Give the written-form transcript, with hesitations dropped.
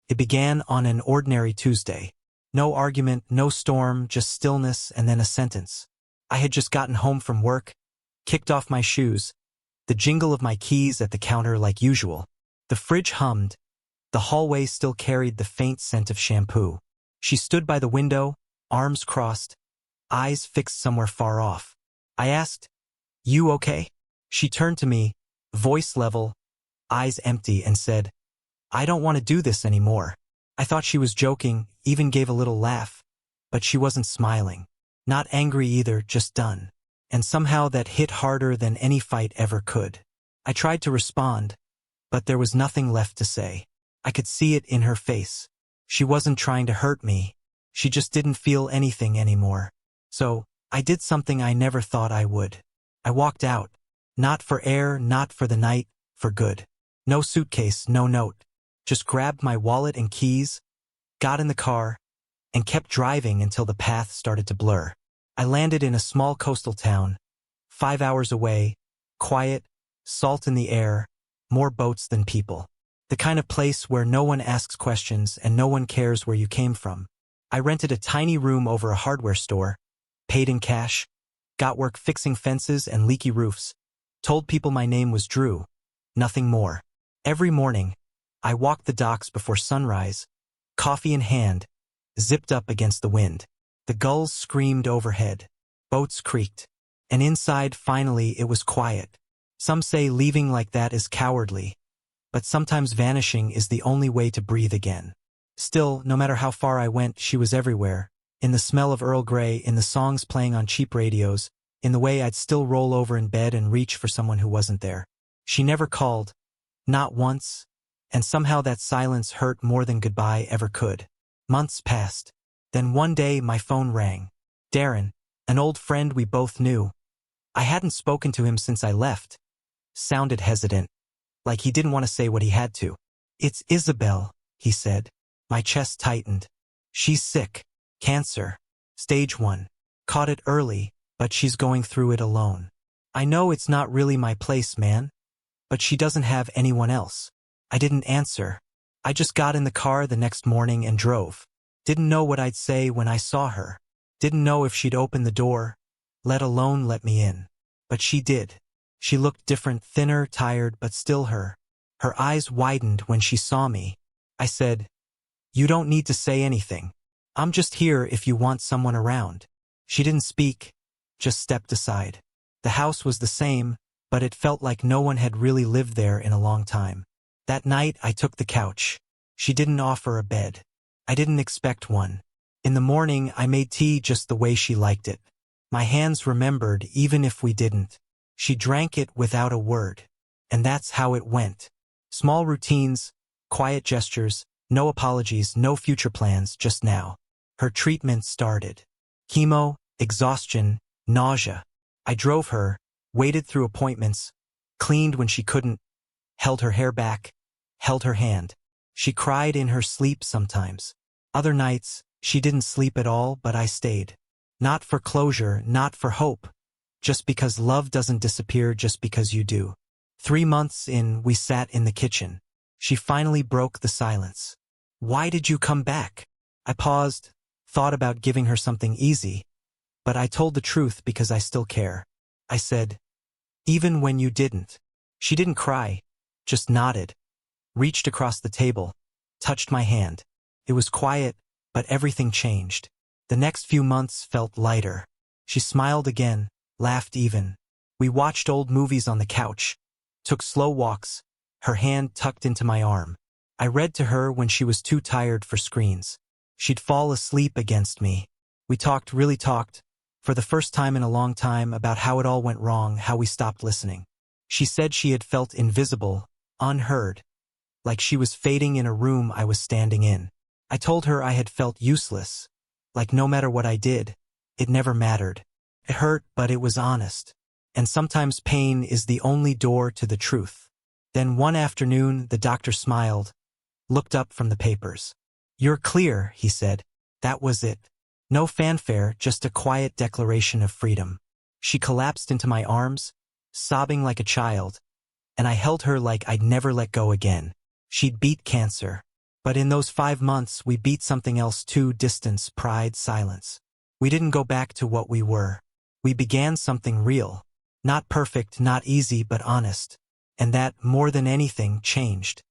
It began on an ordinary Tuesday. No argument, no storm, just stillness and then a sentence. I had just gotten home from work, kicked off my shoes, the jingle of my keys at the counter like usual. The fridge hummed. The hallway still carried the faint scent of shampoo. She stood by the window, arms crossed, eyes fixed somewhere far off. I asked, "You okay?" She turned to me, voice level, eyes empty, and said, "I don't want to do this anymore." I thought she was joking, even gave a little laugh, but she wasn't smiling. Not angry either, just done. And somehow that hit harder than any fight ever could. I tried to respond, but there was nothing left to say. I could see it in her face. She wasn't trying to hurt me. She just didn't feel anything anymore. So, I did something I never thought I would. I walked out. Not for air, not for the night, for good. No suitcase, no note. Just grabbed my wallet and keys, got in the car, and kept driving until the path started to blur. I landed in a small coastal town, 5 hours away, quiet, salt in the air, more boats than people. The kind of place where no one asks questions and no one cares where you came from. I rented a tiny room over a hardware store, paid in cash, got work fixing fences and leaky roofs, told people my name was Drew, nothing more. Every morning, I walked the docks before sunrise, coffee in hand, zipped up against the wind. The gulls screamed overhead, boats creaked, and inside finally it was quiet. Some say leaving like that is cowardly, but sometimes vanishing is the only way to breathe again. Still, no matter how far I went, she was everywhere, in the smell of Earl Grey, in the songs playing on cheap radios, in the way I'd still roll over in bed and reach for someone who wasn't there. She never called, not once, and somehow that silence hurt more than goodbye ever could. Months passed. Then one day my phone rang. Darren, an old friend we both knew. I hadn't spoken to him since I left. Sounded hesitant, like he didn't want to say what he had to. "It's Isabel," he said. My chest tightened. "She's sick. Cancer. Stage 1. Caught it early, but she's going through it alone. I know it's not really my place, man. But she doesn't have anyone else." I didn't answer. I just got in the car the next morning and drove. Didn't know what I'd say when I saw her. Didn't know if she'd open the door, let alone let me in. But she did. She looked different, thinner, tired, but still her. Her eyes widened when she saw me. I said, "You don't need to say anything. I'm just here if you want someone around." She didn't speak, just stepped aside. The house was the same, but it felt like no one had really lived there in a long time. That night I took the couch. She didn't offer a bed. I didn't expect one. In the morning I made tea just the way she liked it. My hands remembered even if we didn't. She drank it without a word. And that's how it went. Small routines, quiet gestures, no apologies, no future plans, just now. Her treatment started. Chemo, exhaustion, nausea. I drove her, waited through appointments, cleaned when she couldn't, held her hair back, held her hand. She cried in her sleep sometimes. Other nights, she didn't sleep at all, but I stayed. Not for closure, not for hope. Just because love doesn't disappear just because you do. 3 months in, we sat in the kitchen. She finally broke the silence. "Why did you come back?" I paused, thought about giving her something easy, but I told the truth because I still care. I said, "Even when you didn't." She didn't cry, just nodded, reached across the table, touched my hand. It was quiet, but everything changed. The next few months felt lighter. She smiled again, laughed even. We watched old movies on the couch, took slow walks, her hand tucked into my arm. I read to her when she was too tired for screens. She'd fall asleep against me. We really talked, for the first time in a long time, about how it all went wrong, how we stopped listening. She said she had felt invisible, unheard, like she was fading in a room I was standing in. I told her I had felt useless, like no matter what I did, it never mattered. It hurt, but it was honest. And sometimes pain is the only door to the truth. Then one afternoon, the doctor smiled, looked up from the papers. "You're clear," he said. That was it. No fanfare, just a quiet declaration of freedom. She collapsed into my arms, sobbing like a child, and I held her like I'd never let go again. She'd beat cancer. But in those 5 months, we beat something else too: distance, pride, silence. We didn't go back to what we were. We began something real. Not perfect, not easy, but honest. And that, more than anything, changed.